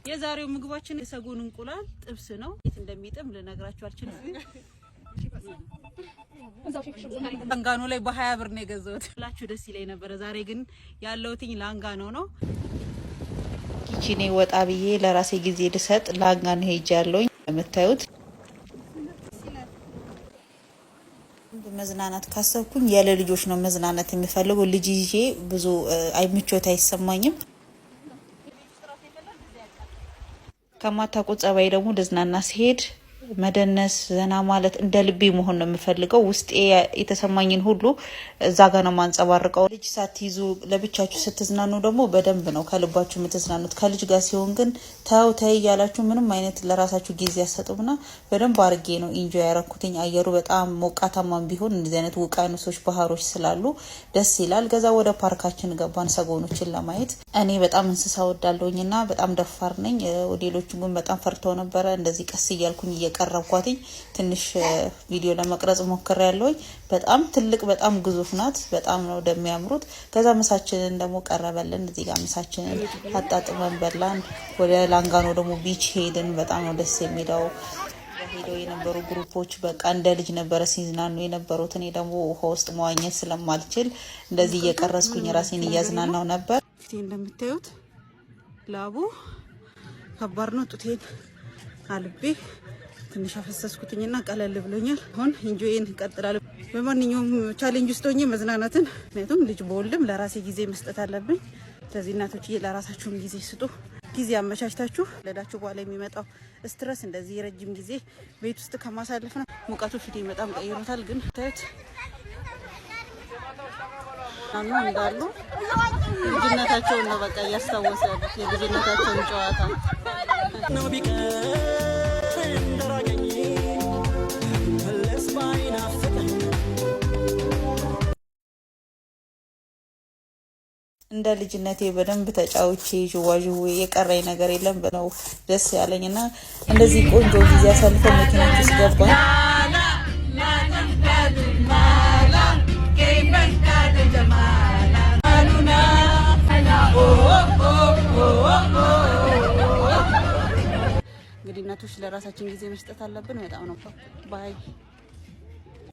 የዛሬው ምግባችን የሰጎን እንቁላል ጥብስ ነው። እንዴት እንደሚጥም ልነግራችሁ አልችልም። ላንጋኖ ላይ በ20 ብር ነው የገዛሁት። ላችሁ ደስ ይለኝ ነበር። ዛሬ ግን ያለውትኝ ላንጋኖ ነው። ኪቺኔ ወጣ ብዬ ለራሴ ጊዜ ልሰጥ ላንጋኖ ሄጃለሁኝ። የምታዩት መዝናናት ካሰብኩኝ ያለ ልጆች ነው መዝናናት የሚፈልገው። ልጅ ይዤ ብዙ ምቾት አይሰማኝም። ከማታውቁት ጸባይ ደግሞ ደዝናና ሲሄድ መደነስ ዘና ማለት እንደ ልቤ መሆን ነው የምፈልገው። ውስጤ የተሰማኝን ሁሉ እዛ ጋር ነው ማንጸባርቀው። ልጅ ሳትይዙ ለብቻችሁ ስትዝናኑ ደግሞ በደንብ ነው ከልባችሁ የምትዝናኑት። ከልጅ ጋር ሲሆን ግን ተው ተይ ያላችሁ ምንም አይነት ለራሳችሁ ጊዜ ያሰጡና በደንብ አርጌ ነው ኢንጆይ ያረኩትኝ። አየሩ በጣም ሞቃታማም ቢሆን እንደዚህ አይነት ውቅያኖሶች ባህሮች ስላሉ ደስ ይላል። ከዛ ወደ ፓርካችን ገባን ሰጎኖችን ለማየት። እኔ በጣም እንስሳ ወዳለሁኝና በጣም ደፋር ነኝ። ሌሎቹ ግን በጣም ፈርተው ነበረ። እንደዚህ ቀስ እያልኩኝ ቀረብኳትኝ ትንሽ ቪዲዮ ለመቅረጽ ሞክሬ ያለውኝ። በጣም ትልቅ በጣም ግዙፍ ናት። በጣም ነው እንደሚያምሩት። ከዛ ምሳችንን ደግሞ ቀረበልን። እዚህ ጋር ምሳችንን አጣጥመን በላን። ወደ ላንጋኖ ደግሞ ቢች ሄድን። በጣም ነው ደስ የሚለው። ሄደው የነበሩ ግሩፖች በቃ እንደ ልጅ ነበረ ሲዝናኑ የነበሩት። እኔ ደግሞ ውሃ ውስጥ መዋኘት ስለማልችል እንደዚህ እየቀረስኩኝ ራሴን እያዝናናው ነበር። ፊቴ እንደምታዩት ላቡ ከባድ ነው። ጡቴን አልቤ ትንሽ አፈሰስኩትኝና ቀለል ብሎኛል። አሁን ኢንጆይን እንቀጥላለን። በማንኛውም ቻሌንጅ ውስጥ ሆኜ መዝናናትን፣ ምክንያቱም ልጅ በወልድም ለራሴ ጊዜ መስጠት አለብኝ። ስለዚህ እናቶችዬ ለራሳችሁም ጊዜ ስጡ። ጊዜ አመቻችታችሁ ለዳችሁ በኋላ የሚመጣው ስትረስ እንደዚህ ረጅም ጊዜ ቤት ውስጥ ከማሳለፍ ነው። ሙቀቱ ፊቴ በጣም ቀይሮታል። ግን ታዩት አኑ እንዳሉ ልጅነታቸውን ነው በቃ እያስታወሰ የልጅነታቸውን ጨዋታ ነው እንደ ልጅነቴ በደንብ ተጫውቼ ጅዋጅዌ የቀረኝ ነገር የለም ነው ደስ ያለኝና እንደዚህ ቆንጆ ጊዜ አሳልፈን መኪናችን ውስጥ ገባን። እንግዲህ እናቶች ለራሳችን ጊዜ መስጠት አለብን። በጣም ነው ባይ